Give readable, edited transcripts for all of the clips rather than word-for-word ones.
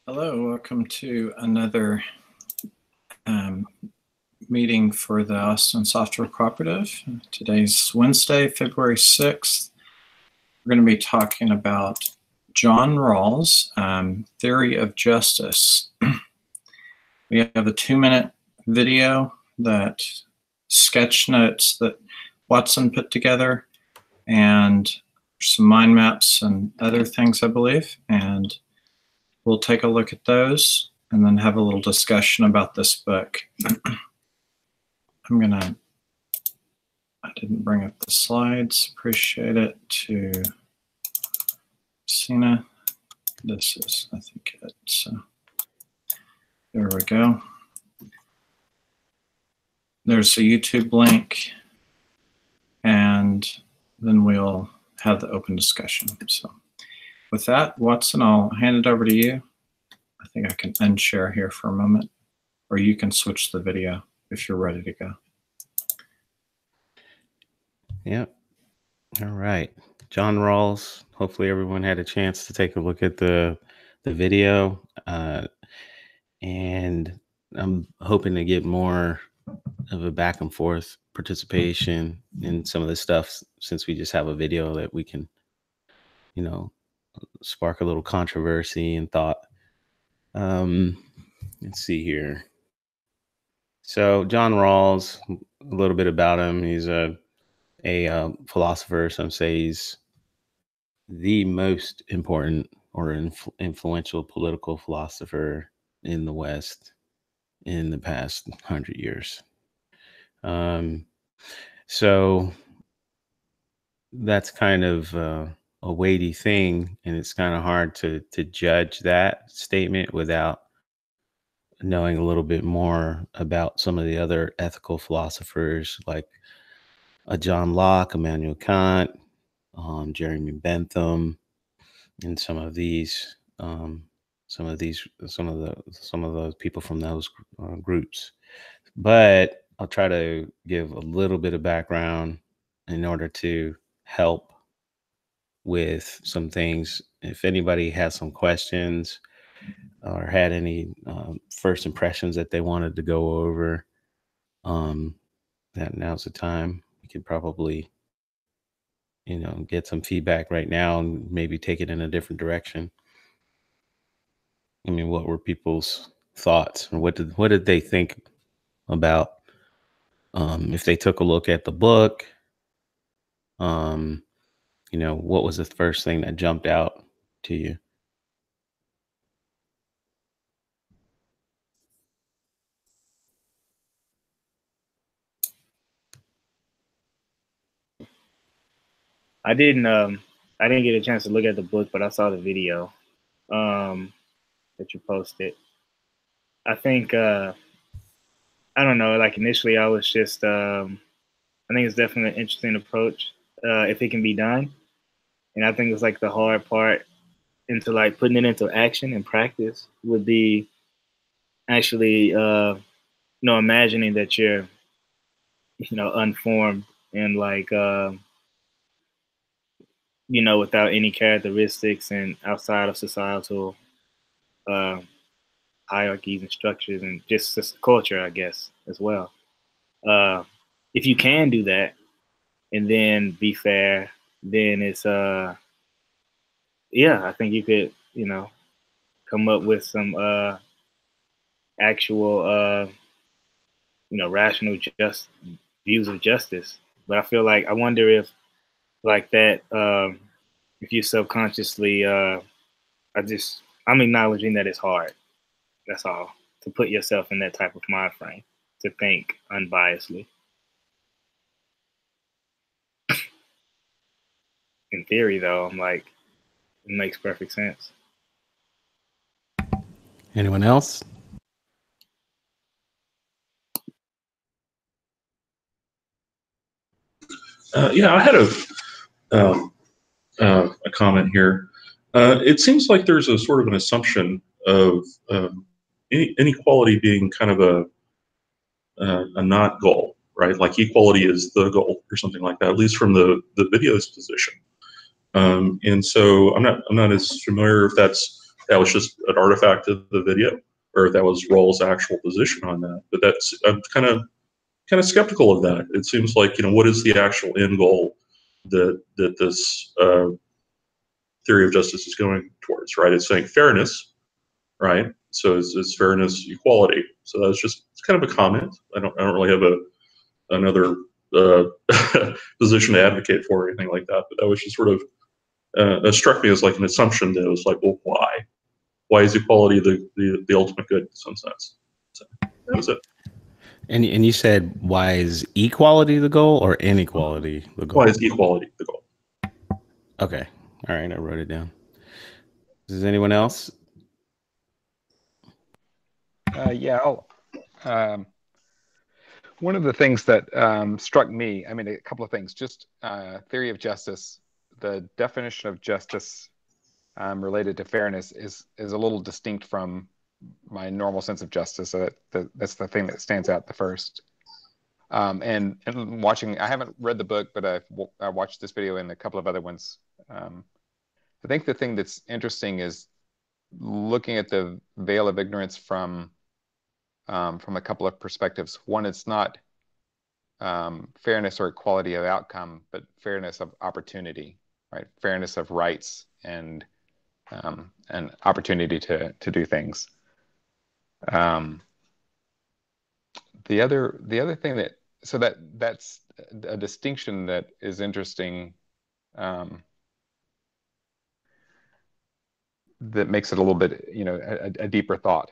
Hello, welcome to another meeting for the Austin Software Cooperative. Today's Wednesday, February 6th. We're going to be talking about John Rawls' theory of justice. We have a 2-minute video that sketch notes that Watson put together, and some mind maps and other things, I believe, and we'll take a look at those and then have a little discussion about this book. I didn't bring up the slides. Appreciate it to Sina. This is, I think, it. So there we go. There's a YouTube link, and then we'll have the open discussion. So with that, Watson, I'll hand it over to you. I think I can unshare here for a moment, or you can switch the video if you're ready to go. Yep. All right. John Rawls. Hopefully everyone had a chance to take a look at the video. And I'm hoping to get more of a back and forth participation in some of this stuff, since we just have a video that we can, you know, spark a little controversy and thought. Let's see here. So John Rawls, a little bit about him. He's a philosopher. Some say he's the most important or influential political philosopher in the West in the past 100 years. So that's kind of a weighty thing, and it's kind of hard to judge that statement without knowing a little bit more about some of the other ethical philosophers like John Locke, Immanuel Kant, Jeremy Bentham, and some of the people from those groups. But I'll try to give a little bit of background in order to help with some things. If anybody has some questions or had any first impressions that they wanted to go over, that now's the time. We could probably, get some feedback right now and maybe take it in a different direction. I mean, what were people's thoughts, or what did they think about, if they took a look at the book, what was the first thing that jumped out to you? I didn't get a chance to look at the book, but I saw the video that you posted. I think I don't know, like initially I was just I think it's definitely an interesting approach if it can be done. And I think it's like the hard part into like putting it into action and practice would be actually imagining that you're unformed and like without any characteristics and outside of societal hierarchies and structures and just culture, I guess, as well. If you can do that and then be fair, then it's I think you could, come up with some actual rational just views of justice. But I feel like I wonder if like that if you subconsciously I'm acknowledging that it's hard. That's all, to put yourself in that type of mind frame, to think unbiasedly. In theory, though, I'm like, it makes perfect sense. Anyone else? Yeah, I had a comment here. It seems like there's a sort of an assumption of inequality being kind of a not goal, right? Like equality is the goal or something like that, at least from the video's position. And so I'm not as familiar if that's that was just an artifact of the video, or if that was Rawls' actual position on that. But I'm kind of skeptical of that. It seems like, what is the actual end goal that this theory of justice is going towards, right? It's saying fairness, right? So it's fairness, equality. So it's kind of a comment. I don't really have another position to advocate for or anything like that. But that was just sort of that struck me as like an assumption that it was like, well, why? Why is equality the ultimate good in some sense? So that was it. And you said, why is equality the goal or inequality the goal? Why is equality the goal? Okay. All right. I wrote it down. Does anyone else? Yeah. One of the things that struck me, I mean, a couple of things, just theory of justice, the definition of justice related to fairness is a little distinct from my normal sense of justice. So that's the thing that stands out the first. And watching, I haven't read the book, but I watched this video and a couple of other ones. I think the thing that's interesting is looking at the veil of ignorance from a couple of perspectives. One, it's not fairness or equality of outcome, but fairness of opportunity, right? Fairness of rights and opportunity to do things. The other thing that's a distinction that is interesting, that makes it a little bit, a deeper thought.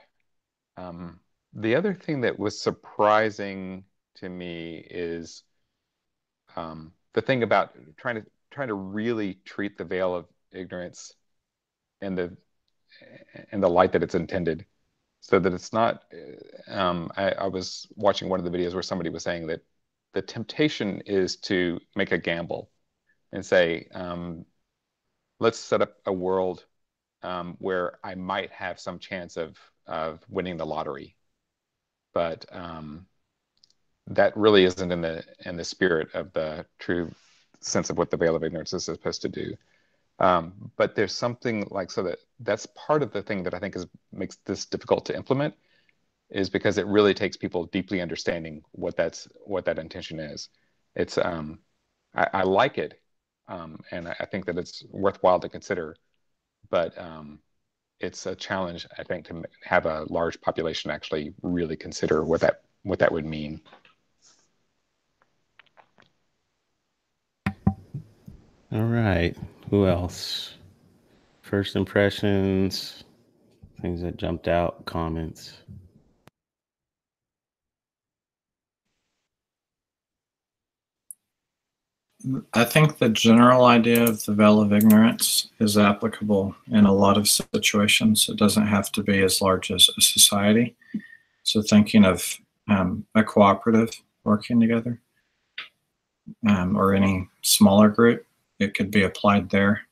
The other thing that was surprising to me is the thing about trying to really treat the veil of ignorance in the light that it's intended, so that it's not. I was watching one of the videos where somebody was saying that the temptation is to make a gamble and say, let's set up a world where I might have some chance of winning the lottery, but that really isn't in the spirit of the true sense of what the veil of ignorance is supposed to do. But there's something like, so that's part of the thing that I think makes this difficult to implement, is because it really takes people deeply understanding what that intention is. It's I like it, and I think that it's worthwhile to consider, but it's a challenge, I think, to have a large population actually really consider what that would mean. All right. Who else? First impressions, things that jumped out, comments. I think the general idea of the veil of ignorance is applicable in a lot of situations. It doesn't have to be as large as a society. So thinking of a cooperative working together, or any smaller group, it could be applied there.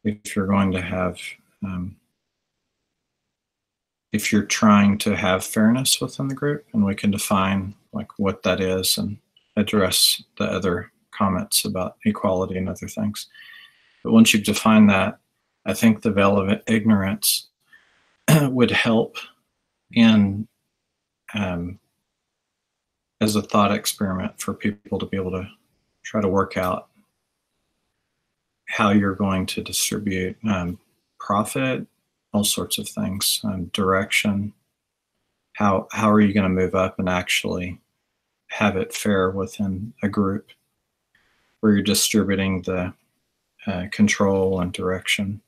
If you're going to have, if you're trying to have fairness within the group, and we can define like what that is and address the other comments about equality and other things. But once you've defined that, I think the veil of ignorance would help in as a thought experiment for people to be able to try to work out how you're going to distribute profit, all sorts of things, direction. How are you going to move up and actually have it fair within a group where you're distributing the control and direction?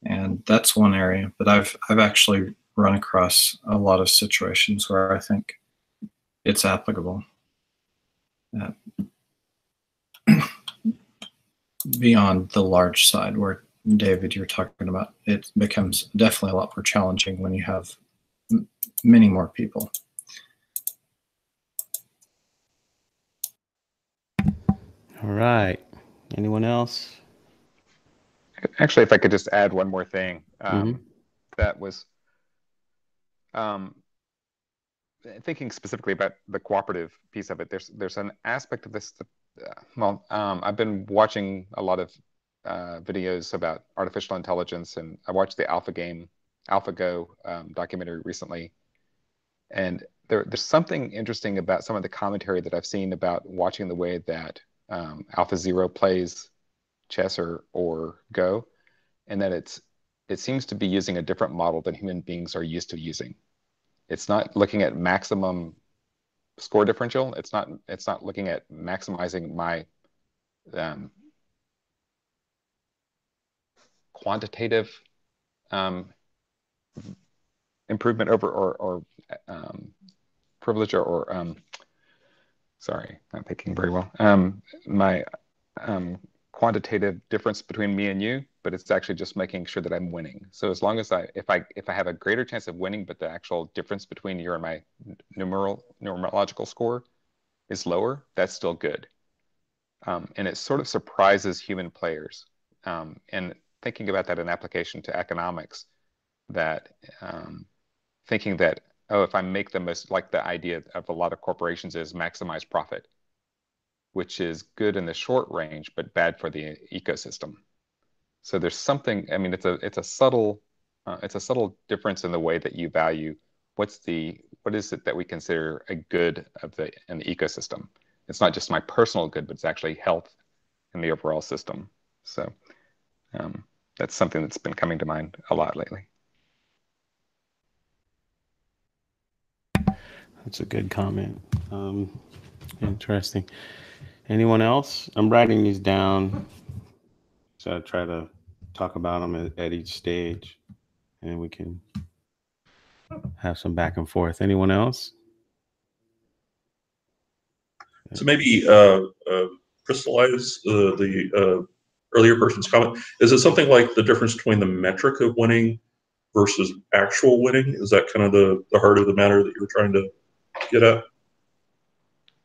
And that's one area. But I've actually run across a lot of situations where I think it's applicable. Beyond the large side where, David, you're talking about, it becomes definitely a lot more challenging when you have many more people. All right. Anyone else? Actually, if I could just add one more thing, that was thinking specifically about the cooperative piece of it. There's an aspect of this that, I've been watching a lot of videos about artificial intelligence, and I watched the AlphaGo documentary recently. And there's something interesting about some of the commentary that I've seen about watching the way that AlphaZero plays chess or Go, and that it seems to be using a different model than human beings are used to using. It's not looking at maximum score differential. It's not looking at maximizing my quantitative improvement over or privilege or sorry, I'm thinking very well. My quantitative difference between me and you, but it's actually just making sure that I'm winning. So as long as if I have a greater chance of winning, but the actual difference between your and my numerological score is lower, that's still good. And it sort of surprises human players. And thinking about that in application to economics, that thinking that, oh, if I make the most, like the idea of a lot of corporations is maximize profit, which is good in the short range, but bad for the ecosystem. So there's something, I mean, it's a subtle difference in the way that you value what is it that we consider a good in the ecosystem. It's not just my personal good, but it's actually health in the overall system. So that's something that's been coming to mind a lot lately. That's a good comment. Interesting. Anyone else? I'm writing these down, so I try to talk about them at each stage, and we can have some back and forth. Anyone else? So maybe crystallize the earlier person's comment. Is it something like the difference between the metric of winning versus actual winning? Is that kind of the heart of the matter that you were trying to get at?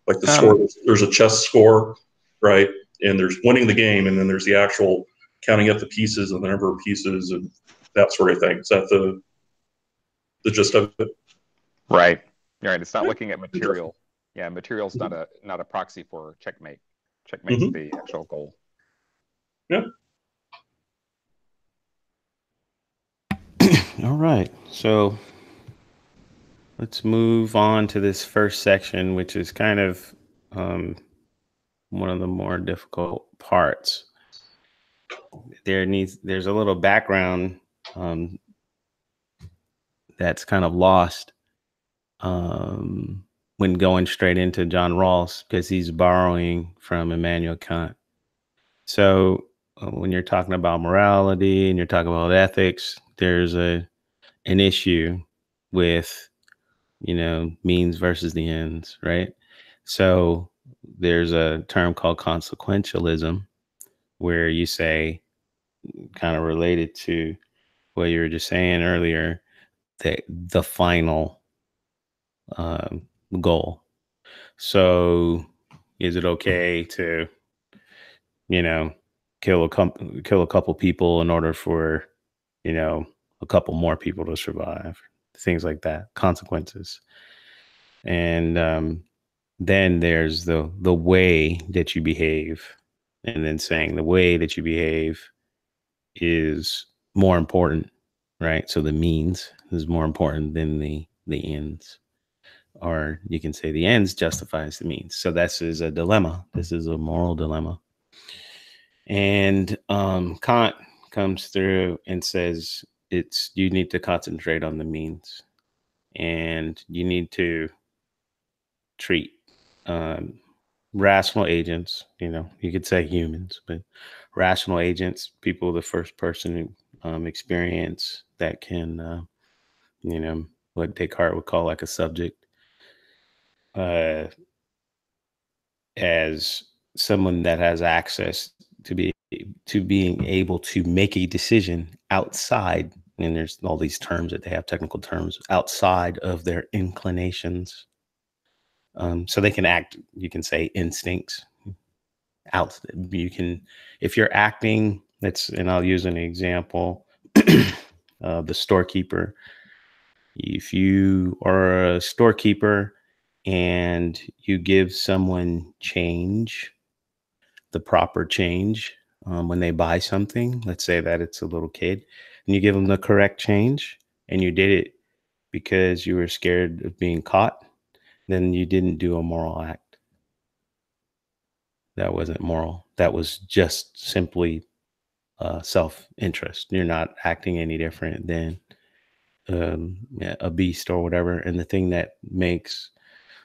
Like the score, there's a chess score, right? And there's winning the game, and then there's the actual counting up the pieces and the number of pieces and that sort of thing. Is that the gist of it? Right. Right. It's not looking at material. Yeah, material's not a proxy for checkmate. Checkmate's the actual goal. Yeah. All right. So let's move on to this first section, which is kind of one of the more difficult parts. There's a little background that's kind of lost when going straight into John Rawls, because he's borrowing from Immanuel Kant. So when you're talking about morality and you're talking about ethics, there's an issue with, means versus the ends, right? So there's a term called consequentialism, where you say, kind of related to what you were just saying earlier, that the final goal. So is it okay to, kill a couple people in order for, a couple more people to survive? Things like that, consequences. And then there's the way that you behave, and then saying the way that you behave is more important, right? So the means is more important than the ends. Or you can say the ends justifies the means. So this is a dilemma. This is a moral dilemma. And Kant comes through and says you need to concentrate on the means, and you need to treat rational agents, you could say humans, but rational agents, people, the first person experience that can, what Descartes would call like a subject, as someone that has access to being able to make a decision outside, and there's all these terms that they have, technical terms, outside of their inclinations. So they can act, you can say instincts out. If you're acting, and I'll use an example, the storekeeper. If you are a storekeeper and you give someone change, the proper change, when they buy something. Let's say that it's a little kid, and you give them the correct change, and you did it because you were scared of being caught, then you didn't do a moral act. That wasn't moral. That was just simply self-interest. You're not acting any different than a beast or whatever. And the thing that makes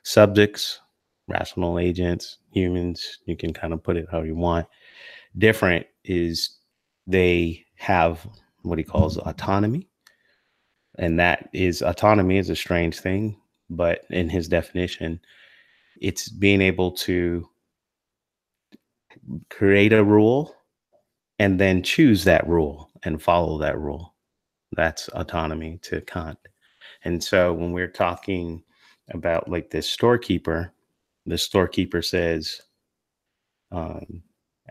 subjects, rational agents, humans, you can kind of put it how you want, different is they have what he calls autonomy. And that is, autonomy is a strange thing, but in his definition, it's being able to create a rule and then choose that rule and follow that rule. That's autonomy to Kant. And so when we're talking about like this storekeeper, the storekeeper says,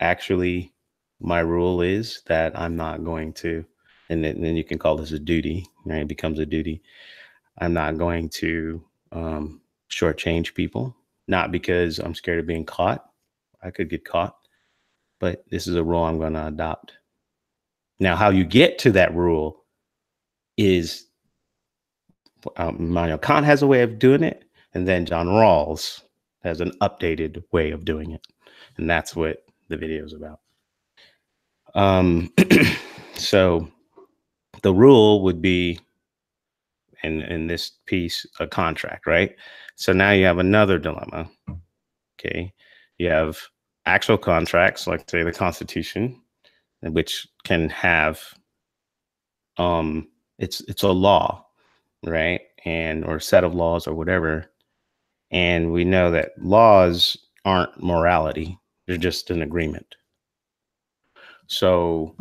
actually, my rule is that I'm not going to, and then you can call this a duty, right? It becomes a duty. I'm not going to shortchange people, not because I'm scared of being caught. I could get caught, but this is a rule I'm going to adopt. Now, how you get to that rule is, Kant has a way of doing it, and then John Rawls has an updated way of doing it, and that's what the video is about. So the rule would be, in this piece, a contract, right? So now you have another dilemma. Okay, you have actual contracts, like say the Constitution, which can have it's a law, right? And or set of laws or whatever. And we know that laws aren't morality, they're just an agreement. So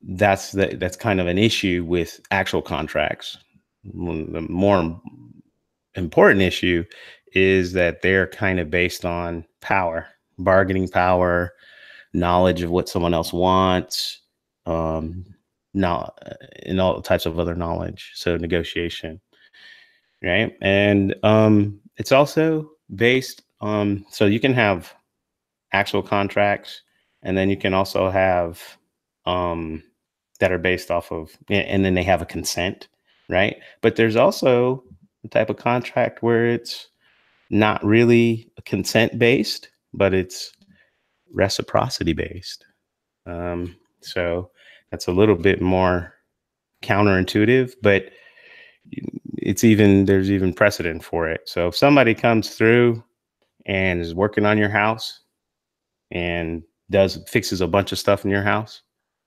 that's kind of an issue with actual contracts. The more important issue is that they're kind of based on power, bargaining power, knowledge of what someone else wants, not and all types of other knowledge. So negotiation, right? And it's also based on, so you can have actual contracts, and then you can also have that are based off of, and then they have a consent, right? But there's also a type of contract where it's not really consent based, but it's reciprocity based. So that's a little bit more counterintuitive, but there's even precedent for it. So if somebody comes through and is working on your house and fixes a bunch of stuff in your house,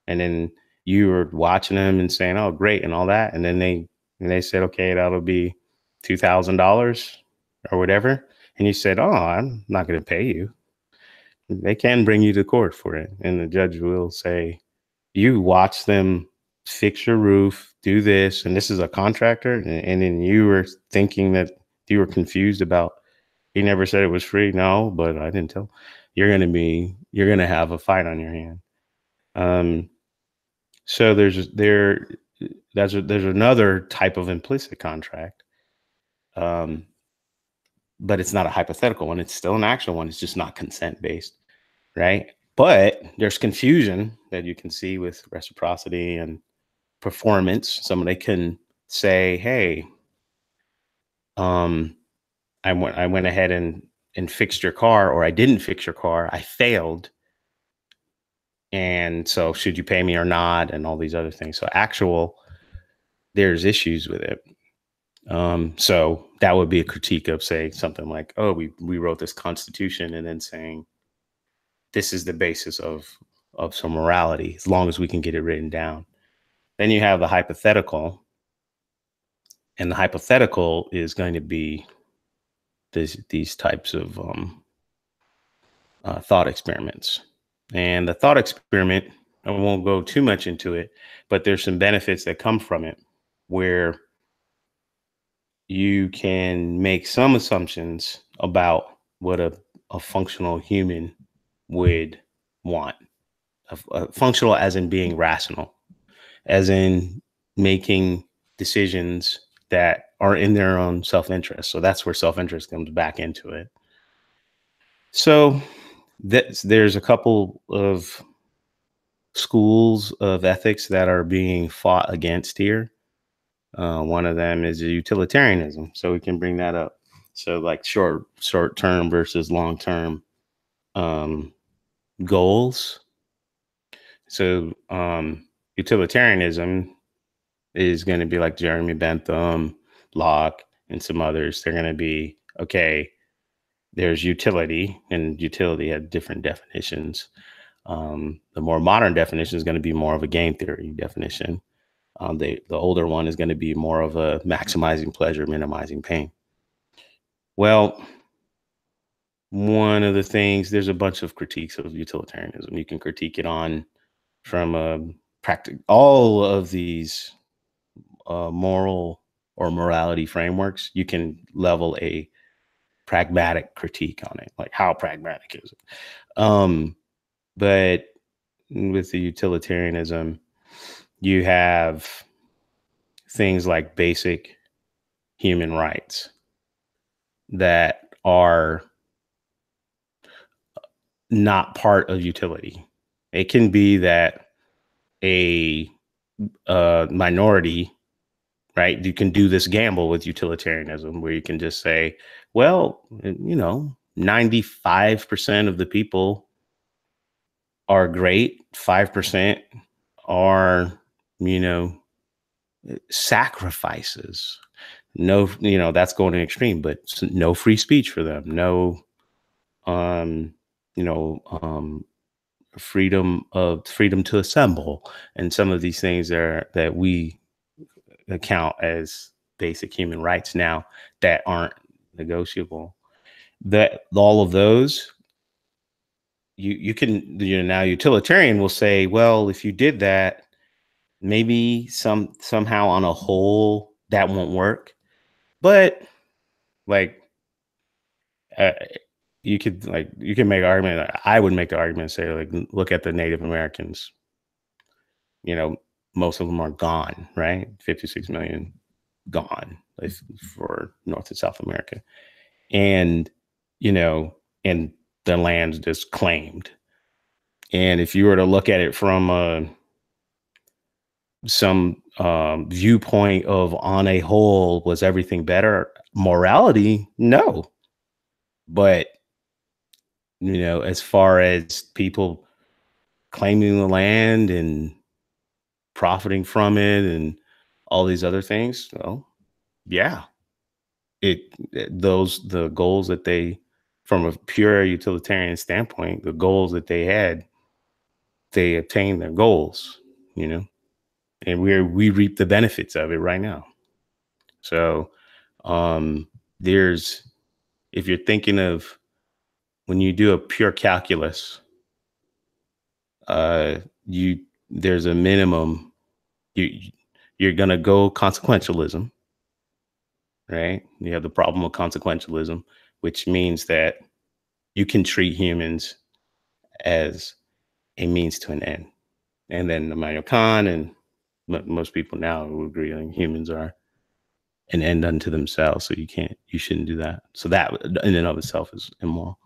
and then you were watching them and saying, "Oh, great," and all that, and then they said, "Okay, that'll be $2,000 or whatever," and you said, "Oh, I'm not going to pay you," they can bring you to court for it, and the judge will say, "You watch them fix your roof, do this, and this is a contractor," and then you were thinking that you were confused about, he never said it was free. No, but I didn't tell. You're going to have a fight on your hand. So there's another type of implicit contract, but it's not a hypothetical one. It's still an actual one. It's just not consent based, right? But there's confusion that you can see with reciprocity and performance. Somebody can say, "Hey, I went ahead and fixed your car," or "I didn't fix your car. I failed. And so should you pay me or not?" And all these other things. So there's issues with it. So that would be a critique of, say, something like, "Oh, we wrote this Constitution," and then saying, this is the basis of some morality, as long as we can get it written down. Then you have the hypothetical, and the hypothetical is going to be these types of thought experiments. And the thought experiment, I won't go too much into it, but there's some benefits that come from it, where you can make some assumptions about what a functional human would want. Functional as in being rational, as in making decisions that are in their own self-interest. So that's where self-interest comes back into it. So there's a couple of schools of ethics that are being fought against here. One of them is utilitarianism, so we can bring that up. So like short term versus long term goals. So utilitarianism is going to be like Jeremy Bentham, Locke, and some others. They're going to be, okay, there's utility, and utility had different definitions. The more modern definition is going to be more of a game theory definition. The older one is going to be more of a maximizing pleasure, minimizing pain. Well, one of the things, there's a bunch of critiques of utilitarianism. You can critique it on from all of these moral or morality frameworks. You can level a pragmatic critique on it, like how pragmatic is it? But with the utilitarianism, you have things like basic human rights that are not part of utility. It can be that a minority, right? You can do this gamble with utilitarianism where you can just say, well, 95% of the people are great. 5% are, sacrifices. No, that's going to extreme, but no free speech for them. No, freedom to assemble, and some of these things that we account as basic human rights now that aren't negotiable. That all of those, you can, now utilitarian will say, well, if you did that, maybe somehow on a whole that won't work. But like, you can make an argument. I would make the argument, say, like, look at the Native Americans. Most of them are gone, right? 56 million gone for North and South America. And, and the land's just claimed. And if you were to look at it from some viewpoint of, on a whole, was everything better? Morality, no. But, as far as people claiming the land and profiting from it and all these other things, well, yeah, the goals that they, from a pure utilitarian standpoint, the goals that they had, they attained their goals, and we reap the benefits of it right now. So if you're thinking of, when you do a pure calculus, there's a minimum. You're gonna go consequentialism, right? You have the problem of consequentialism, which means that you can treat humans as a means to an end. And then Immanuel Kant and most people now will agree on humans are an end unto themselves. So you shouldn't do that. So that in and of itself is immoral.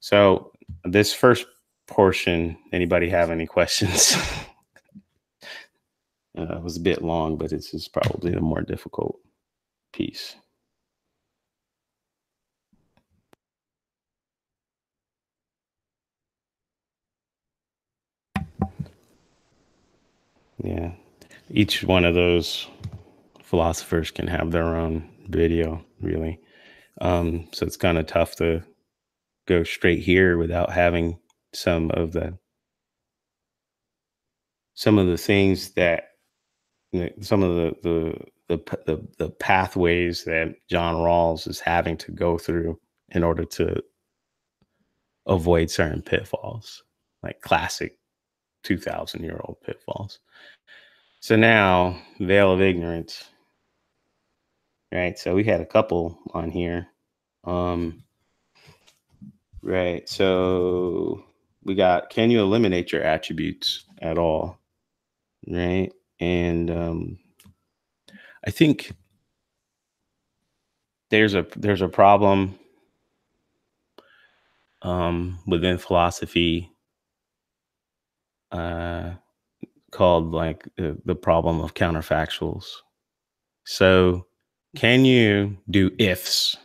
So this first portion, anybody have any questions? It was a bit long, but this is probably the more difficult piece. Yeah, each one of those philosophers can have their own video, really. So it's kind of tough to go straight here without having some of the things that, some of the pathways that John Rawls is having to go through in order to avoid certain pitfalls, like classic 2,000-year-old pitfalls. So now, veil of ignorance, right? So we had a couple on here. Right. So we got, can you eliminate your attributes at all? Right. And I think there's a problem within philosophy called like the problem of counterfactuals. So can you do ifs?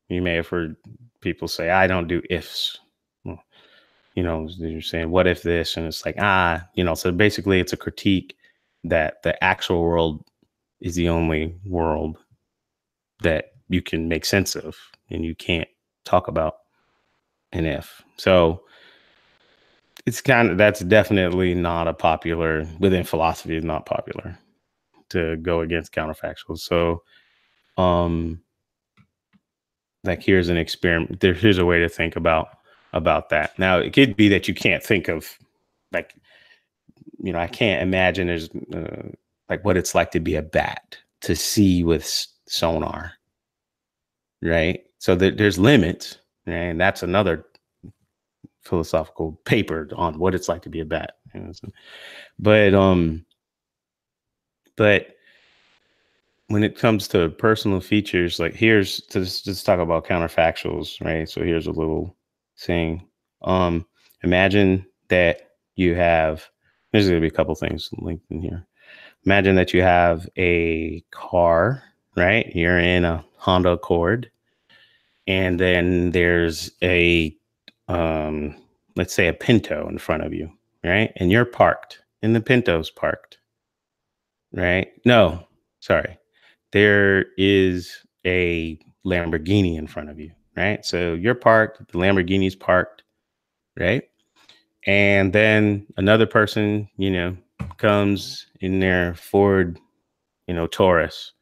You may have heard people say, I don't do ifs. Well, you know, you're saying, what if this? And it's like, you know, so basically it's a critique that the actual world is the only world that you can make sense of, and you can't talk about an if. So it's that's definitely not a popular, within philosophy, is not popular to go against counterfactuals. So, like, here's an experiment. Here's a way to think about that. Now, it could be that you can't think of, like, you know, I can't imagine there's like what it's like to be a bat, to see with sonar, right? So there's limits, right? And that's another philosophical paper on what it's like to be a bat. You know? But when it comes to personal features, like here's to just talk about counterfactuals, right? So here's a little thing. Imagine that you have, there's going to be a couple things linked in here. Imagine that you have a car, right? You're in a Honda Accord, and then there's a, let's say a Pinto in front of you, right? And you're parked, and the Pinto's parked, right? No, sorry. There is a Lamborghini in front of you, right? So you're parked, the Lamborghini's parked, right? And then another person, you know, comes in their Ford, you know, Taurus,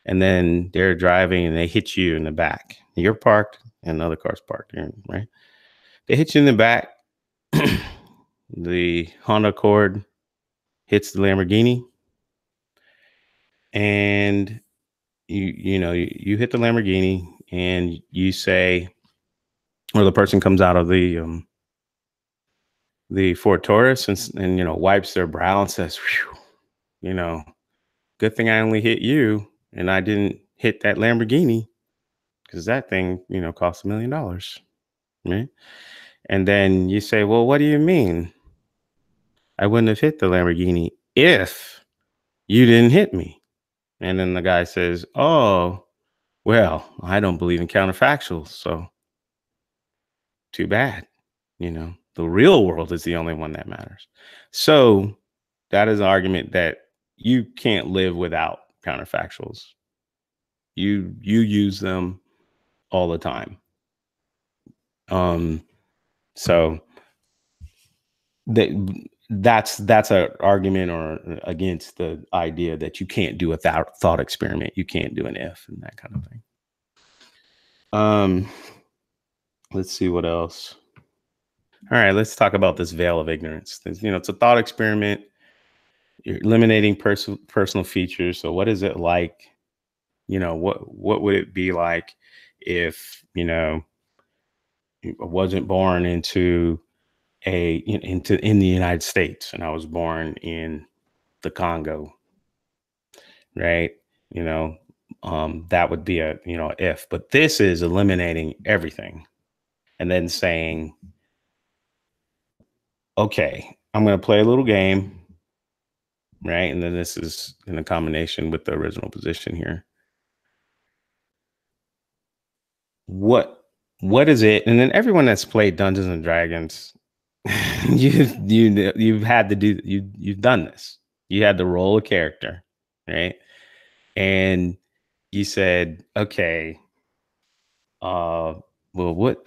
and then they're driving and they hit you in the back. You're parked and another car's parked here, right? They hit you in the back. The Honda Accord hits the Lamborghini, and you hit the Lamborghini, and you say, or the person comes out of the Ford Taurus and you know, wipes their brow and says, "Whew, you know, good thing I only hit you and I didn't hit that Lamborghini, because that thing, you know, cost $1 million." Right? And then you say, "Well, what do you mean? I wouldn't have hit the Lamborghini if you didn't hit me." And then the guy says, "Oh, well, I don't believe in counterfactuals, so too bad. You know, the real world is the only one that matters." So that is an argument that you can't live without counterfactuals. You use them all the time. So that's an argument or against the idea that you can't do a thought experiment. You can't do an if and that kind of thing. Let's see what else. All right, let's talk about this veil of ignorance. You know, it's a thought experiment. You're eliminating personal features. So what is it like? You know, what would it be like if, you know, I wasn't born in the United States and I was born in the Congo, right? You know, that would be a, you know, if. But this is eliminating everything and then saying, okay, I'm going to play a little game, right? And then this is in a combination with the original position here. What is it? And then everyone that's played Dungeons and Dragons, you've had to do, you've done this. You had to roll a character, right? And you said, okay, well, what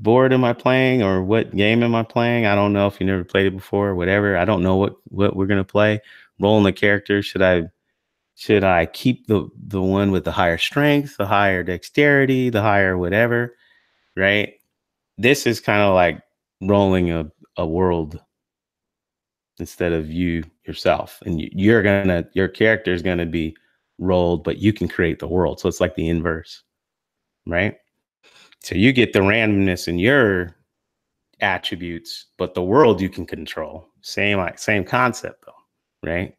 board am I playing, or what game am I playing? I don't know, if you never played it before or whatever. I don't know what we're gonna play. Rolling the character. Should I keep the one with the higher strength, the higher dexterity, the higher whatever, right? This is kind of like rolling a world instead of you yourself, and your character is gonna be rolled, but you can create the world. So it's like the inverse, right? So you get the randomness in your attributes, but the world you can control. Same concept though, right?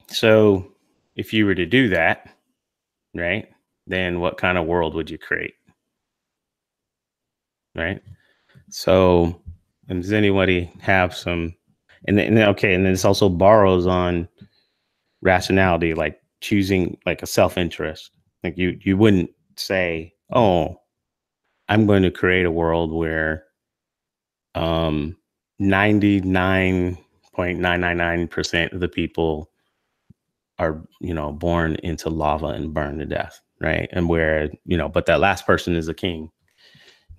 So if you were to do that, right, then what kind of world would you create? Right. So, and does anybody have some, and then this also borrows on rationality, like choosing like a self-interest. Like you wouldn't say, oh, I'm going to create a world where 99.999% of the people are, born into lava and burned to death, right? And where, but that last person is a king,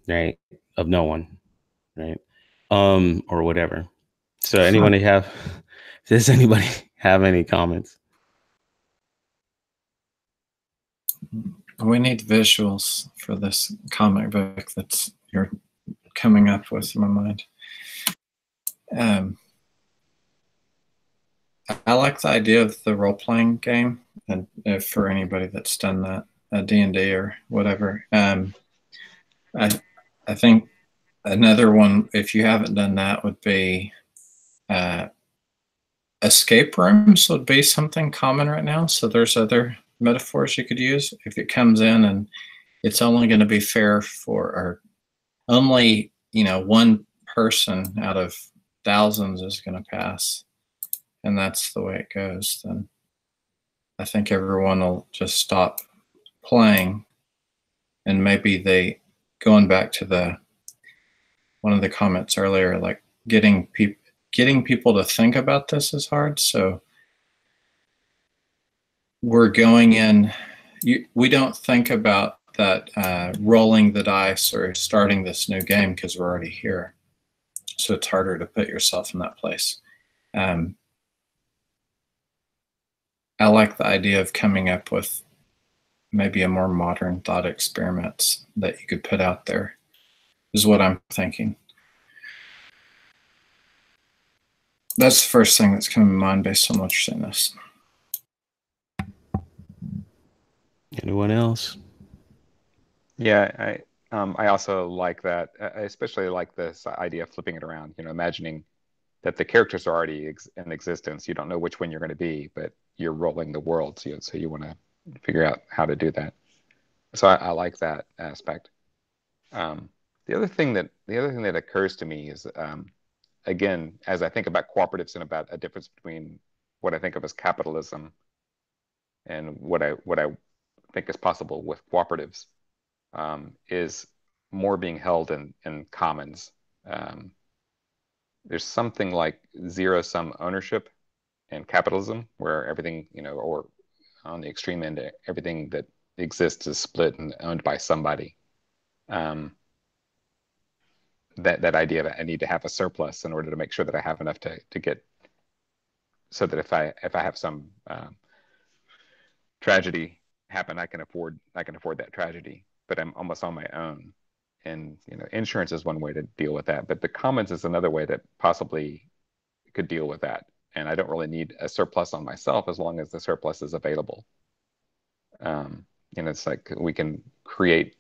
right? Of no one, right? Or whatever. So does anybody have any comments? We need visuals for this comic book that's you're coming up with in my mind. I like the idea of the role-playing game, and for anybody that's done that, D&D or whatever. I think another one, if you haven't done that, would be escape rooms would be something common right now. So there's other metaphors you could use. If it comes in and it's only going to be fair for, or only, one person out of thousands is going to pass, and that's the way it goes, then I think everyone will just stop playing. And maybe going back to one of the comments earlier, like getting people to think about this is hard. So we're going in, we don't think about that rolling the dice or starting this new game because we're already here. So it's harder to put yourself in that place. I like the idea of coming up with maybe a more modern thought experiments that you could put out there, is what I'm thinking. That's the first thing that's coming to mind based on what you're saying this. Anyone else? Yeah, I also like that. I especially like this idea of flipping it around. Imagining that the characters are already in existence. You don't know which one you're going to be, but you're rolling the world. So you want to figure out how to do that. So I like that aspect. The other thing that occurs to me is, again, as I think about cooperatives and about a difference between what I think of as capitalism and what I think is possible with cooperatives, is more being held in commons. There's something like zero-sum ownership in capitalism, where everything, or on the extreme end, everything that exists is split and owned by somebody. That idea that I need to have a surplus in order to make sure that I have enough to get, so that if I have some tragedy happen, I can afford that tragedy, but I'm almost on my own. And insurance is one way to deal with that, but the commons is another way that possibly could deal with that. And I don't really need a surplus on myself as long as the surplus is available. It's like we can create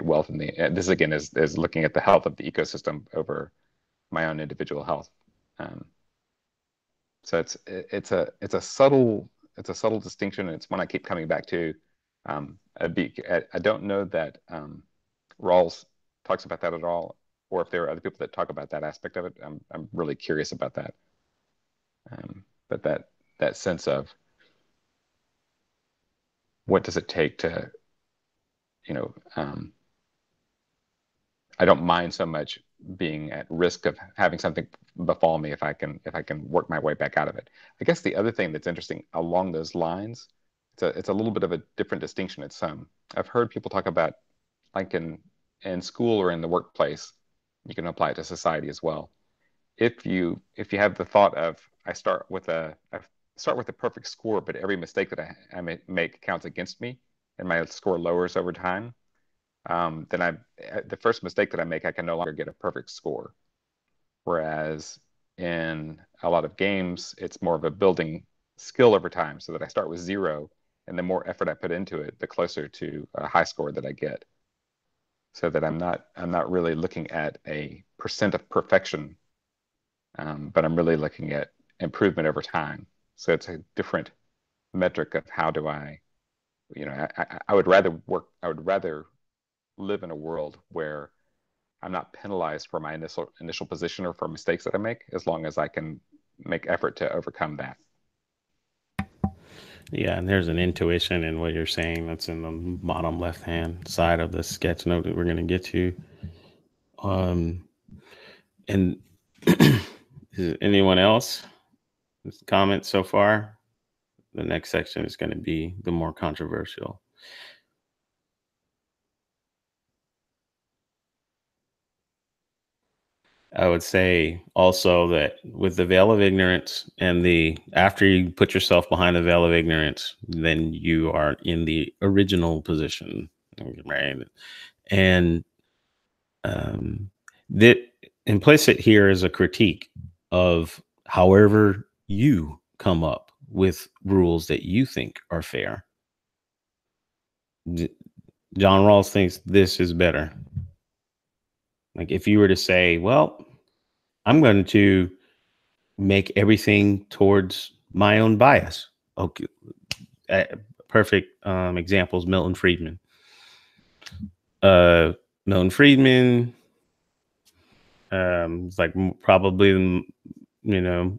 wealth in the. This again is looking at the health of the ecosystem over my own individual health. So it's a subtle distinction, and it's one I keep coming back to. I don't know that Rawls talks about that at all, or if there are other people that talk about that aspect of it. I'm really curious about that. But that sense of what does it take to, I don't mind so much being at risk of having something befall me if I can work my way back out of it. I guess the other thing that's interesting along those lines, it's a little bit of a different distinction. I've heard people talk about, like in school or in the workplace, you can apply it to society as well. If you have the thought of, I start with a perfect score, but every mistake that I make counts against me, and my score lowers over time, then the first mistake that I make, I can no longer get a perfect score. Whereas in a lot of games, it's more of a building skill over time, so that I start with 0, and the more effort I put into it, the closer to a high score that I get. So that I'm not really looking at a percent of perfection, but I'm really looking at improvement over time. So it's a different metric of how do I you know, I would rather work. I would rather live in a world where I'm not penalized for my initial position or for mistakes that I make, as long as I can make effort to overcome that. Yeah, and there's an intuition in what you're saying that's in the bottom left-hand side of the sketch note that we're going to get to. And is anyone else comments so far? The next section is going to be the more controversial. I would say also that with the veil of ignorance and after you put yourself behind the veil of ignorance, then you are in the original position, right? And that implicit here is a critique of however you come up with rules that you think are fair. John Rawls thinks this is better. Like if you were to say, well, I'm going to make everything towards my own bias. Okay. Perfect examples, Milton Friedman. Milton Friedman is like probably, you know,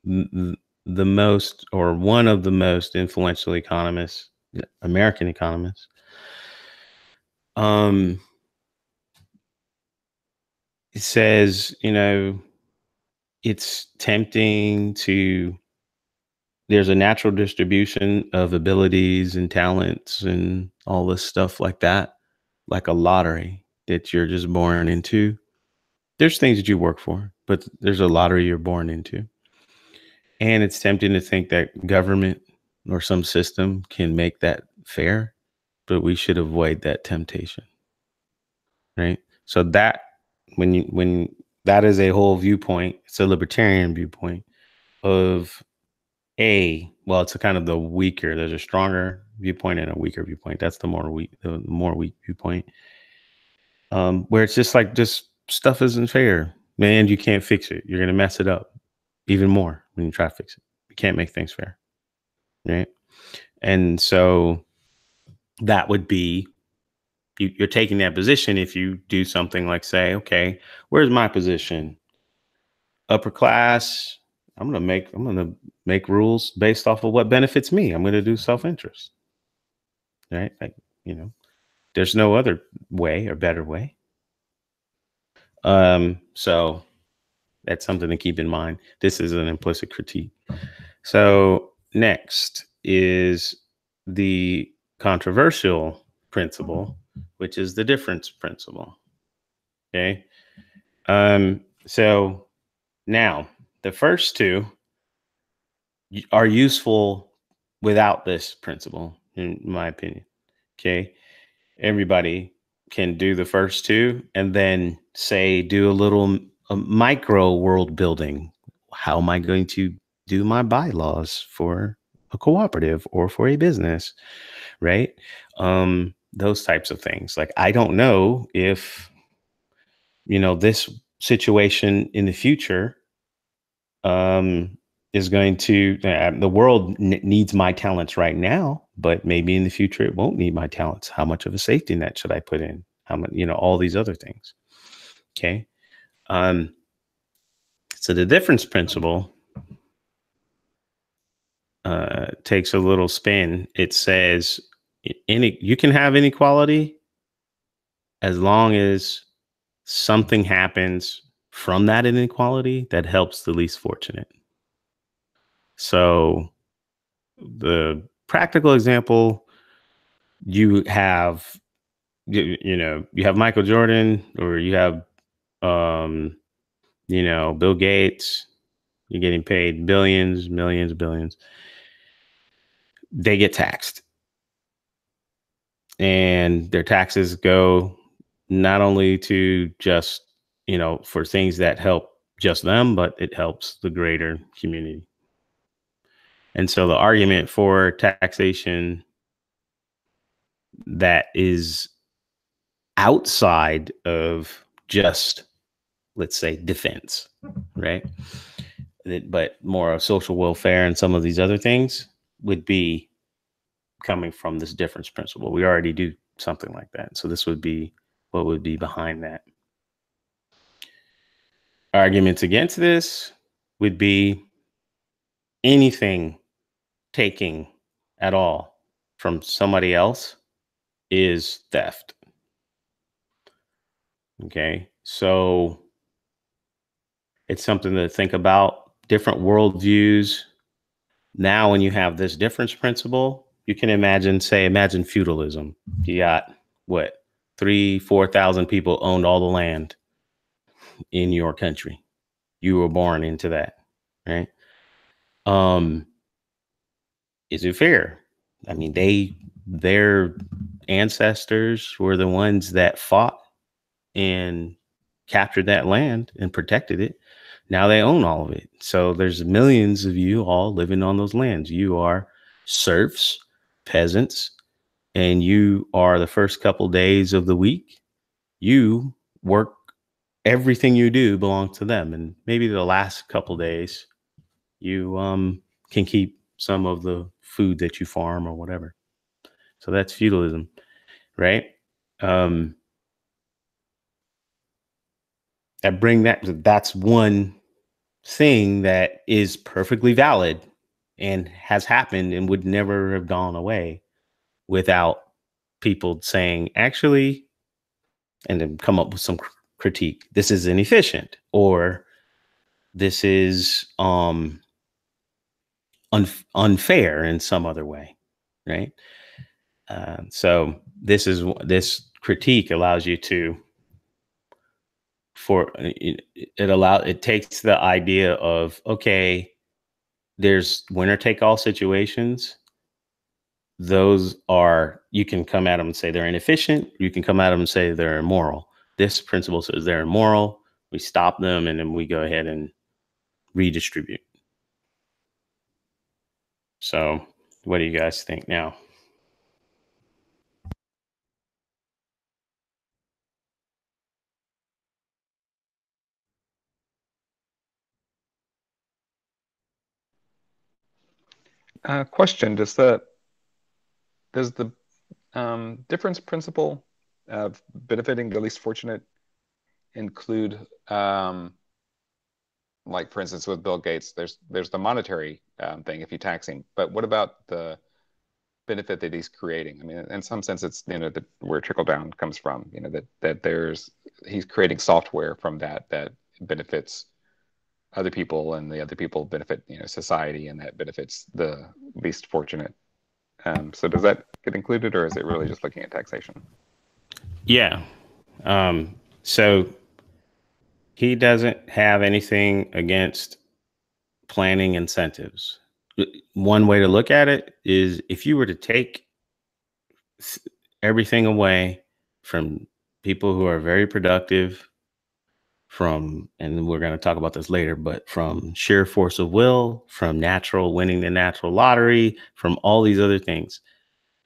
the most or one of the most influential economists, American economists. It says, you know, it's tempting there's a natural distribution of abilities and talents and all this stuff like that, like a lottery that you're just born into. There's things that you work for, but there's a lottery you're born into. And it's tempting to think that government or some system can make that fair, but we should avoid that temptation. Right? So that when that is a whole viewpoint, it's a libertarian viewpoint of it's a kind of the weaker. There's a stronger viewpoint and a weaker viewpoint. That's the more weak viewpoint. Where it's just like stuff isn't fair, man. You can't fix it. You're gonna mess it up even more when you try to fix it. You can't make things fair, right? And so that would be you're taking that position if you do something like say, okay, where's my position? Upper class. I'm gonna make rules based off of what benefits me. I'm gonna do self-interest, right? Like, you know, there's no other way or better way. So that's something to keep in mind. This is an implicit critique. So next is the controversial principle, which is the difference principle. Okay. So now the first two are useful without this principle, in my opinion. Okay. Everybody can do the first two and then say, do a micro world building. How am I going to do my bylaws for a cooperative or for a business? Right. Those types of things. Like, I don't know if, you know, this situation in the future, is going to, the world needs my talents right now, but maybe in the future it won't need my talents. How much of a safety net should I put in? How much, you know, all these other things. Okay. So the difference principle takes a little spin. It says you can have inequality as long as something happens from that inequality that helps the least fortunate. So the practical example, you have Michael Jordan, or you have, Bill Gates. You're getting paid billions, millions, billions. They get taxed, and their taxes go not only to just, for things that help just them, but it helps the greater community. And so the argument for taxation that is outside of just, let's say, defense, right? But more of social welfare and some of these other things would be coming from this difference principle. We already do something like that. So this would be what would be behind that. Arguments against this would be anything taking at all from somebody else is theft. Okay, so it's something to think about. Different worldviews. Now, when you have this difference principle, you can imagine feudalism. You got what, 3,000-4,000 people owned all the land in your country. You were born into that, right? Is it fair? I mean, their ancestors were the ones that fought and captured that land and protected it. Now they own all of it. So there's millions of you all living on those lands. You are serfs, peasants, and you are the first couple days of the week. You work, everything you do belongs to them. And maybe the last couple days you can keep some of the food that you farm or whatever. So that's feudalism, right? That's one thing that is perfectly valid and has happened and would never have gone away without people saying, actually, and then come up with some critique. This is inefficient, or this is unfair in some other way, right? So this critique allows you to, it takes the idea of, okay, there's winner take all situations. Those are, you can come at them and say they're inefficient. You can come at them and say they're immoral. This principle says they're immoral. We stop them, and then we go ahead and redistribute. So what do you guys think now? Question: Does the difference principle of benefiting the least fortunate include, like for instance with Bill Gates, there's the monetary thing if you tax him, but what about the benefit that he's creating? I mean, in some sense, it's where trickle down comes from. That he's creating software from that benefits other people, and the other people benefit society, and that benefits the least fortunate. So does that get included, or is it really just looking at taxation? Yeah. So he doesn't have anything against planning incentives. One way to look at it is, if you were to take everything away from people who are very productive, and we're going to talk about this later, but from sheer force of will, from winning the natural lottery, from all these other things,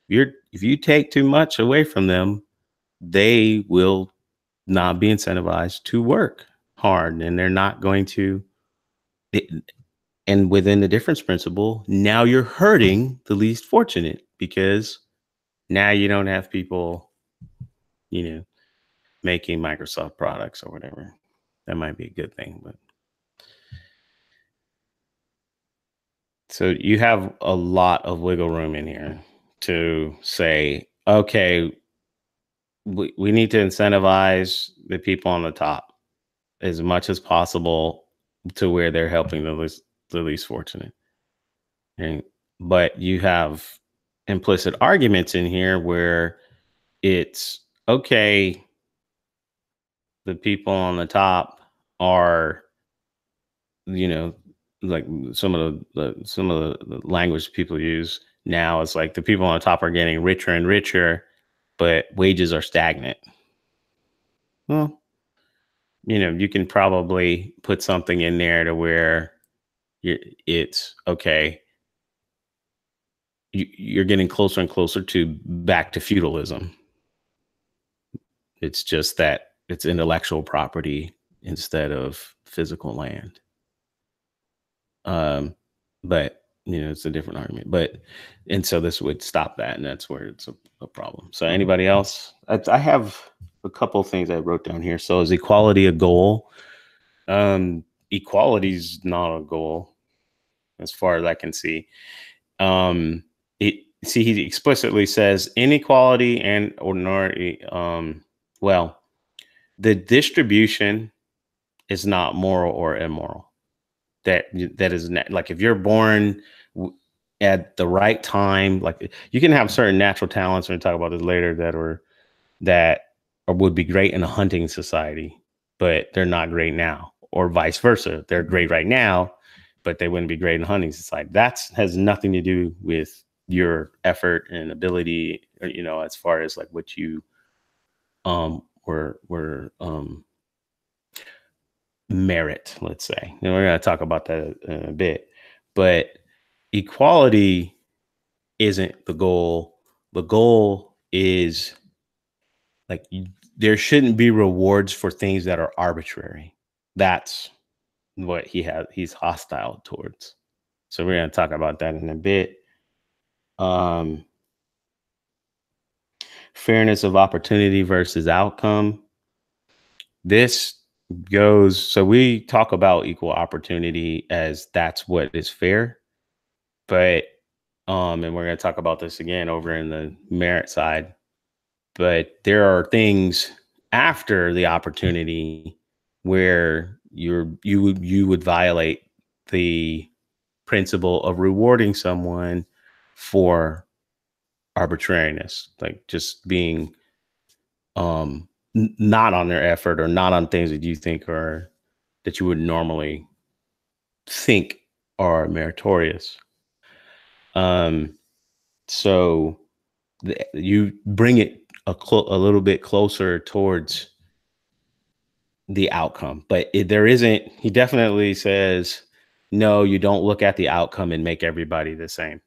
if you take too much away from them, they will not be incentivized to work hard, and they're not going to. And within the difference principle, now you're hurting the least fortunate, because now you don't have people, making Microsoft products or whatever. That might be a good thing, but so you have a lot of wiggle room in here to say, okay, we need to incentivize the people on the top as much as possible to where they're helping the least fortunate. But you have implicit arguments in here where it's, okay, the people on the top are, like some of the language people use now is like, the people on the top are getting richer and richer, but wages are stagnant. Well, you can probably put something in there to where it's okay. You're getting closer and closer back to feudalism. It's just that it's intellectual property instead of physical land. But it's a different argument. But, and so this would stop that, and that's where it's a problem. So anybody else? I have a couple of things I wrote down here. So is equality a goal? Equality is not a goal, as far as I can see. He explicitly says inequality and ordinary. Well, the distribution is not moral or immoral. That is like if you're born at the right time, like you can have certain natural talents. We're going to talk about this later that would be great in a hunting society, but they're not great now, or vice versa. They're great right now, but they wouldn't be great in a hunting society. That has nothing to do with your effort and ability, or, as far as like what you were merit, let's say. And we're going to talk about that in a bit. But equality isn't the goal. The goal is like there shouldn't be rewards for things that are arbitrary. That's what he's hostile towards. So we're going to talk about that in a bit. Fairness of opportunity versus outcome. This goes, so we talk about equal opportunity as that's what is fair. But, and we're going to talk about this again over in the merit side. But there are things after the opportunity where you would violate the principle of rewarding someone for arbitrariness, like just being not on their effort or not on things that you think are that you would normally think are meritorious. So you bring it a little bit closer towards the outcome, but there isn't. He definitely says, no, you don't look at the outcome and make everybody the same.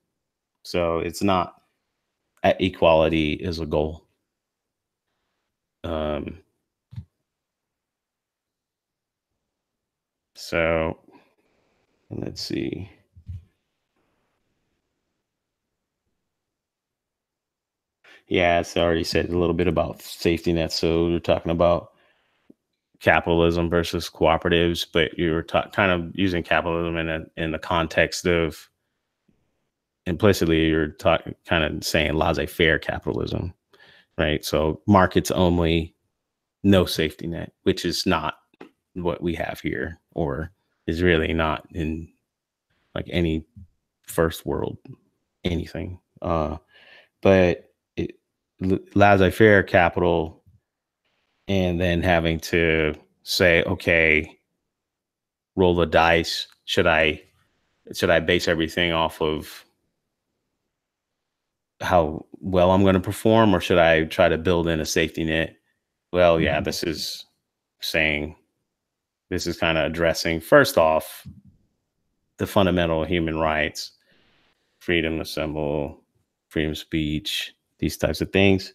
So it's not equality is a goal. So let's see. Yeah, it's already said a little bit about safety nets. So we're talking about capitalism versus cooperatives, but you were kind of using capitalism in the context of implicitly you're kind of saying laissez-faire capitalism, right? So markets only, no safety net, which is not what we have here, or is really not in like any first world anything. But laissez-faire capital, and then having to say, okay, roll the dice. Should I base everything off of how well I'm going to perform, or should I try to build in a safety net? Well, yeah, this is kind of addressing, first off, the fundamental human rights, freedom to assemble, freedom of speech, these types of things.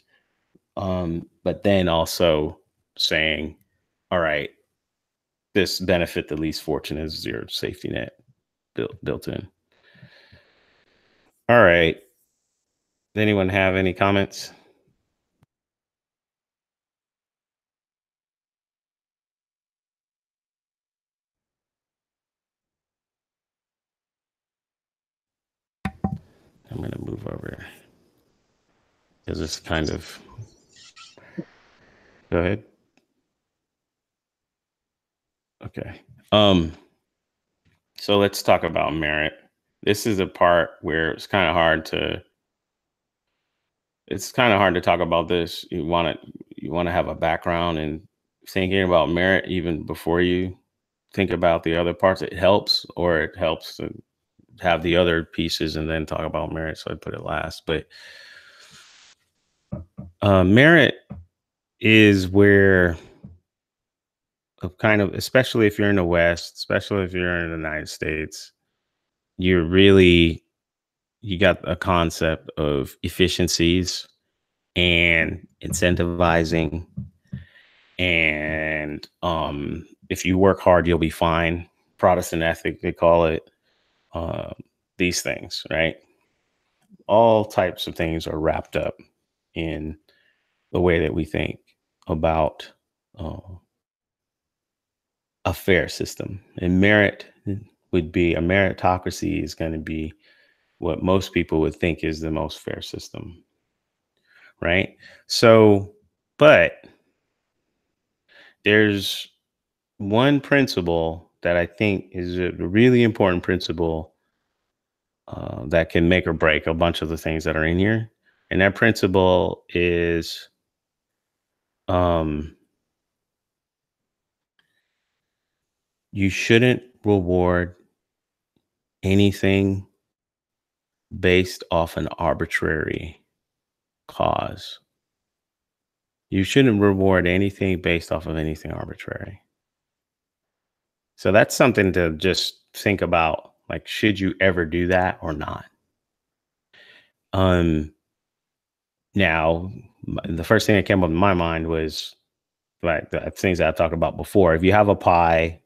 But then also saying, all right, this benefit the least fortunate is your safety net built in. All right. Does anyone have any comments? I'm going to move over because it's kind of, go ahead. Okay. So let's talk about merit. This is a part where it's kind of hard to talk about this. You want to have a background in thinking about merit even before you think about the other parts. It helps to have the other pieces and then talk about merit. So I put it last, but merit is where kind of, especially if you're in the West, especially if you're in the United States, you got a concept of efficiencies and incentivizing. And if you work hard, you'll be fine. Protestant ethic, they call it. these things, right? All types of things are wrapped up in the way that we think about a fair system. And merit would be, a meritocracy is going to be what most people would think is the most fair system, right? So, but there's one principle that I think is a really important principle that can make or break a bunch of the things that are in here. And that principle is you shouldn't reward anything based off an arbitrary cause. You shouldn't reward anything based off of anything arbitrary. So that's something to just think about. Like, should you ever do that or not? Now, the first thing that came up in my mind was like the things that I talked about before. If you have a pie,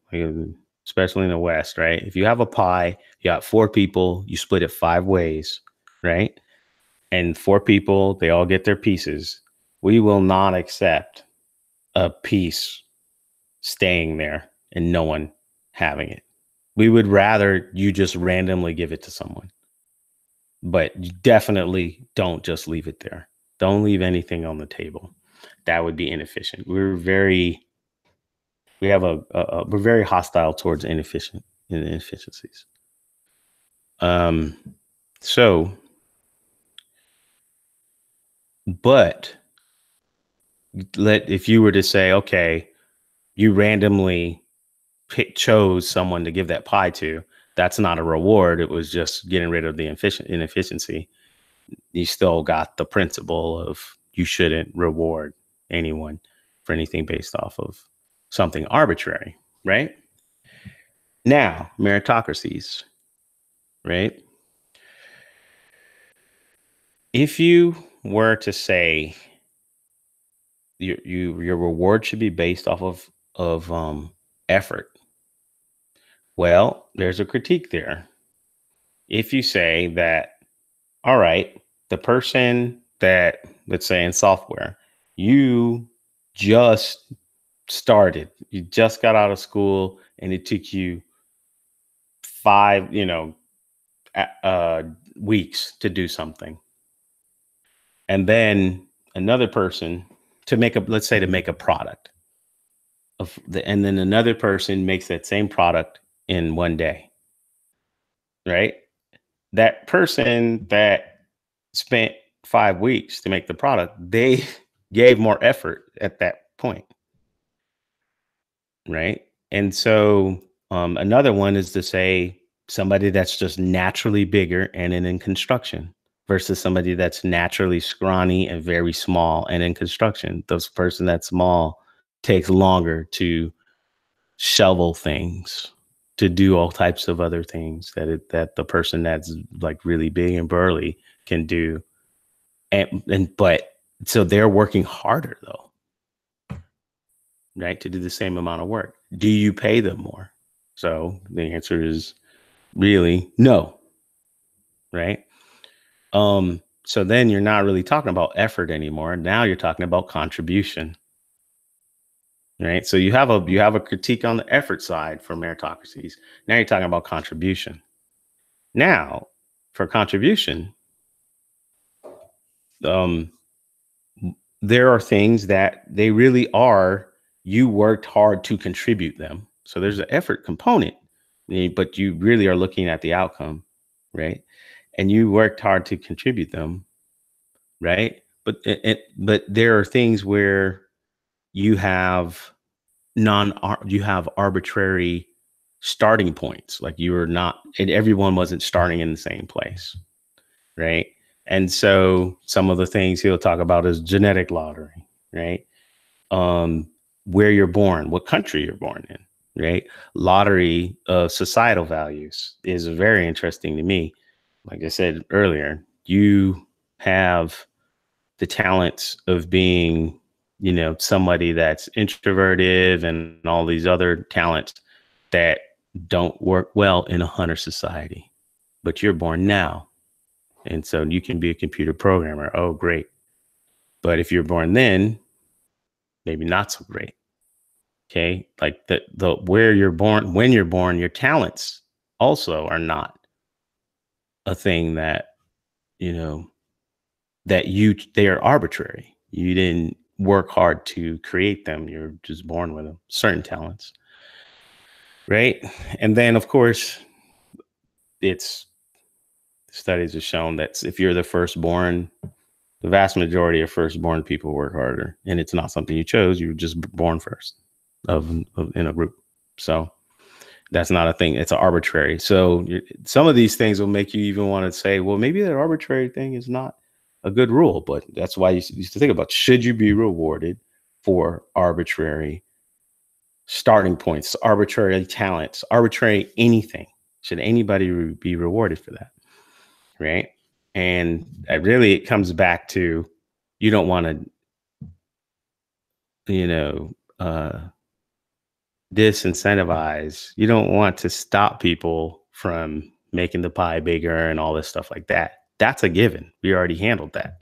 especially in the West, right? If you have a pie, you got 4 people, you split it 5 ways, right? And 4 people, they all get their pieces. We will not accept a piece staying there and no one having it. We would rather you just randomly give it to someone. But you definitely don't just leave it there. Don't leave anything on the table. That would be inefficient. We're very hostile towards inefficiencies. But if you were to say, okay, you randomly chose someone to give that pie to, that's not a reward. It was just getting rid of the inefficiency. You still got the principle of you shouldn't reward anyone for anything based off of something arbitrary, right? Now, meritocracies, right? If you were to say your reward should be based off of effort, well, there's a critique there. If you say that, all right, the person that, let's say in software, you just started, you just got out of school and it took you 5, weeks to do something. And then another person to make a product and then another person makes that same product in 1 day, right? That person that spent 5 weeks to make the product, they gave more effort at that point, right? And so another one is to say somebody that's just naturally bigger and in construction versus somebody that's naturally scrawny and very small and in construction. The person that's small takes longer to shovel things, to do all types of other things that the person that's like really big and burly can do. But so they're working harder though, right? To do the same amount of work. Do you pay them more? So the answer is really no, right? So then you're not really talking about effort anymore. Now you're talking about contribution, right? So you have a critique on the effort side for meritocracies. Now you're talking about contribution. Now, for contribution, there are things that they really are, you worked hard to contribute them. So there's an effort component, but you really are looking at the outcome, right? And you worked hard to contribute them, right? But there are things where you have arbitrary starting points. Like you were not, and everyone wasn't starting in the same place, right? And so some of the things he'll talk about is genetic lottery, right? Where you're born, what country you're born in, right? Lottery of societal values is very interesting to me. Like I said earlier, you have the talents of being, somebody that's introverted and all these other talents that don't work well in a hunter society, but you're born now. And so you can be a computer programmer. Oh, great. But if you're born then, maybe not so great. Okay. Like the where you're born, when you're born, your talents also are not a thing that, you know, they are arbitrary. You didn't work hard to create them. You're just born with them, certain talents. Right. And then, of course, studies have shown that if you're the firstborn, the vast majority of firstborn people work harder, and it's not something you chose. You were just born first in a group. So that's not a thing. It's arbitrary. So some of these things will make you even want to say, well, maybe that arbitrary thing is not a good rule. But that's why you used to think about, should you be rewarded for arbitrary starting points, arbitrary talents, arbitrary anything? Should anybody be rewarded for that? Right. And really, it comes back to, you don't want to, disincentivize. You don't want to stop people from making the pie bigger and all this stuff like that. That's a given. We already handled that.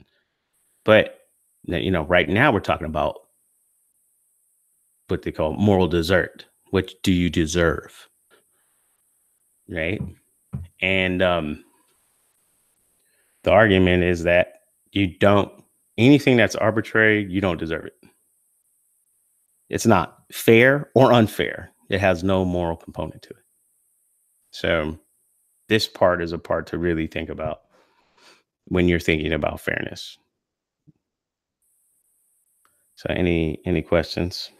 But, right now we're talking about what they call moral desert. What do you deserve? Right. And the argument is that anything that's arbitrary, you don't deserve it. It's not fair or unfair. It has no moral component to it. So this part is a part to really think about when you're thinking about fairness. So any questions?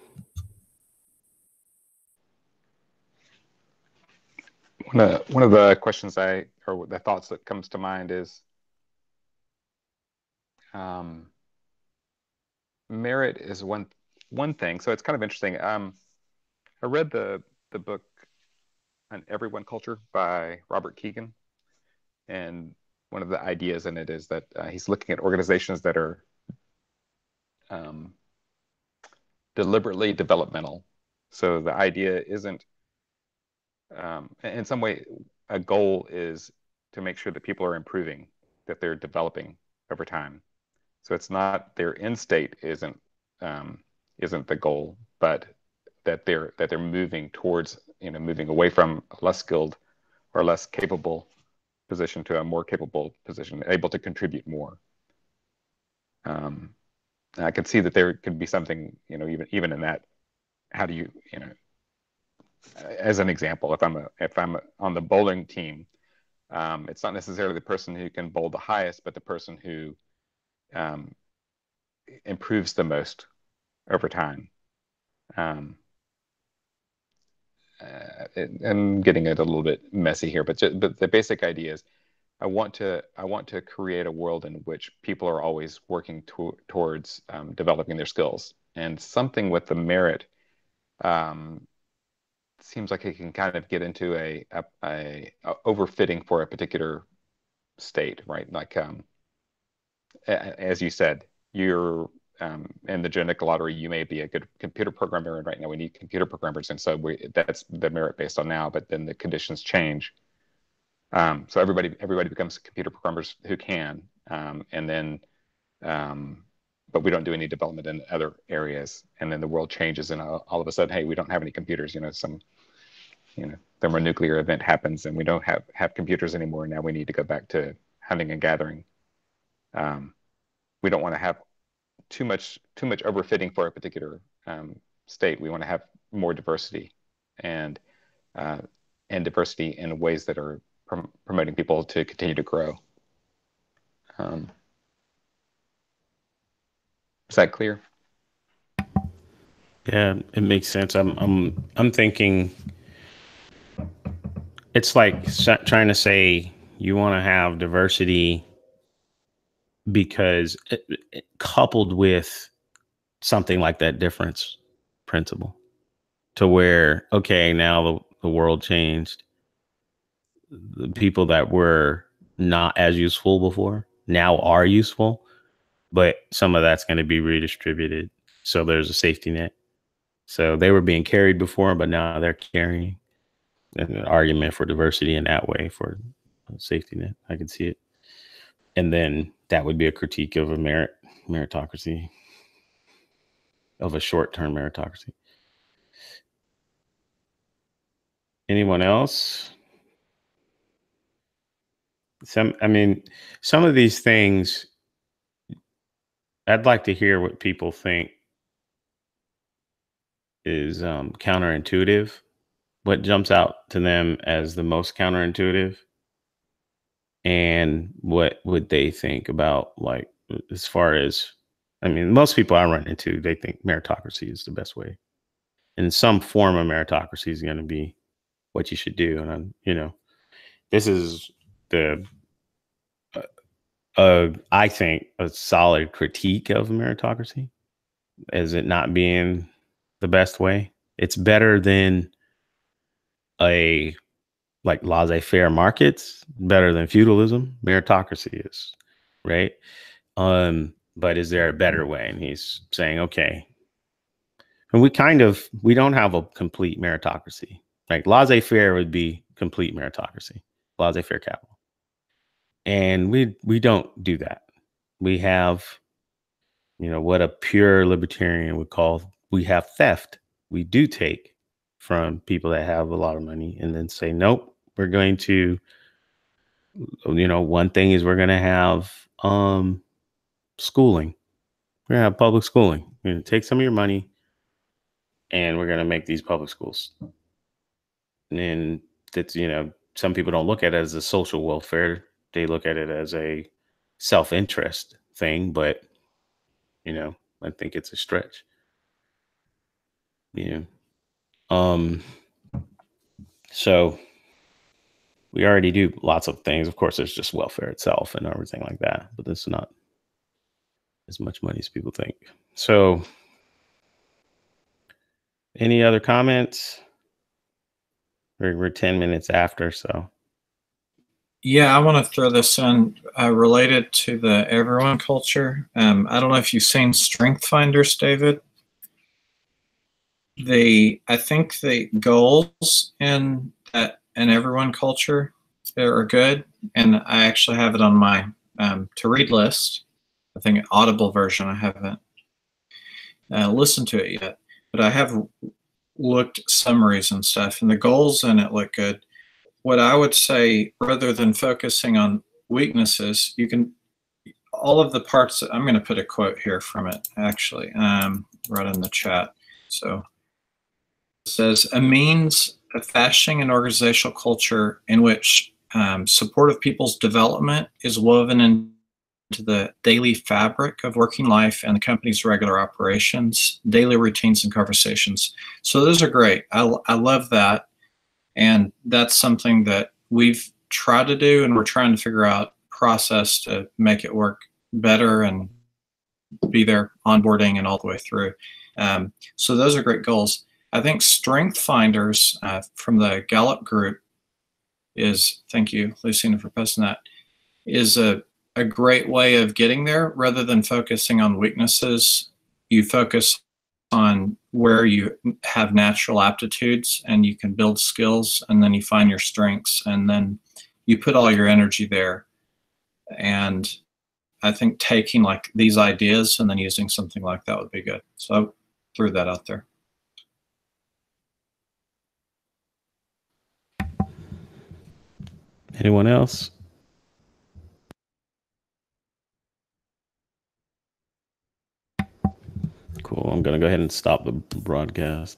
One of the questions or the thoughts that comes to mind is, merit is one thing. So it's kind of interesting. I read the book On Everyone Culture by Robert Keegan, and one of the ideas in it is that he's looking at organizations that are deliberately developmental. So the idea isn't, in some way, a goal is to make sure that people are improving, that they're developing over time. So it's not their end state isn't the goal, but that they're moving towards, moving away from a less skilled or less capable position to a more capable position, able to contribute more. I could see that there could be something, even in that. How do you, as an example, if I'm on the bowling team, it's not necessarily the person who can bowl the highest, but the person who improves the most over time. I'm getting it a little bit messy here, but the basic idea is, I want to create a world in which people are always working towards developing their skills, and something with the merit seems like it can kind of get into a overfitting for a particular state, right? Like as you said, you're in the genetic lottery, you may be a good computer programmer, and right now we need computer programmers, and so that's the merit based on now. But then the conditions change. So everybody becomes computer programmers who can, and then, but we don't do any development in other areas. And then the world changes, and all of a sudden, hey, we don't have any computers. Some thermonuclear event happens, and we don't have computers anymore. Now we need to go back to hunting and gathering. We don't want to have too much overfitting for a particular state. We want to have more diversity, and diversity in ways that are promoting people to continue to grow. Is that clear? Yeah, it makes sense. I'm thinking it's like trying to say you want to have diversity because coupled with something like that difference principle, to where, okay, now the world changed. The people that were not as useful before now are useful, but some of that's going to be redistributed. So there's a safety net. So they were being carried before, but now they're carrying. An argument for diversity in that way, for safety net. I can see it. And then that would be a critique of a meritocracy, of a short-term meritocracy. Anyone else? Some of these things, I'd like to hear what people think is counterintuitive. What jumps out to them as the most counterintuitive, and what would they think about, like, as far as, most people I run into, they think meritocracy is the best way. And some form of meritocracy is going to be what you should do. And this is I think a solid critique of meritocracy, as it not being the best way. It's better than like laissez-faire markets, better than feudalism. Meritocracy is, right? But is there a better way? And he's saying, okay. And we don't have a complete meritocracy. Like laissez-faire would be complete meritocracy, laissez-faire capital. And we don't do that. We have, what a pure libertarian would call, we have theft. We do take from people that have a lot of money and then say, nope, we're going to, one thing is we're going to have schooling. We're going to have public schooling. We're going to take some of your money and we're going to make these public schools. And that's, some people don't look at it as a social welfare. They look at it as a self-interest thing, but, I think it's a stretch. So we already do lots of things. Of course, there's just welfare itself and everything like that, but it's not as much money as people think. So any other comments? We're 10 minutes after, so. Yeah, I want to throw this in related to the everyone culture. I don't know if you've seen Strength Finders, David. I think the goals in that and everyone culture are good, and I actually have it on my to read list. I think an Audible version. I haven't listened to it yet, but I have looked at summaries and stuff, and the goals in it look good. What I would say, rather than focusing on weaknesses, you can, all of the parts, I'm going to put a quote here from it, actually, right in the chat. So it says, a means of fashioning an organizational culture in which support of people's development is woven into the daily fabric of working life and the company's regular operations, daily routines and conversations. So those are great. I love that. And that's something that we've tried to do, and we're trying to figure out process to make it work better and be there onboarding and all the way through. So those are great goals. I think Strength Finders from the Gallup group is, thank you, Lucina, for posting that, is a great way of getting there. Rather than focusing on weaknesses, you focus on where you have natural aptitudes and you can build skills, and then you find your strengths, and then you put all your energy there. And I think taking like these ideas and then using something like that would be good. So I threw that out there. Anyone else? Cool. I'm going to go ahead and stop the broadcast.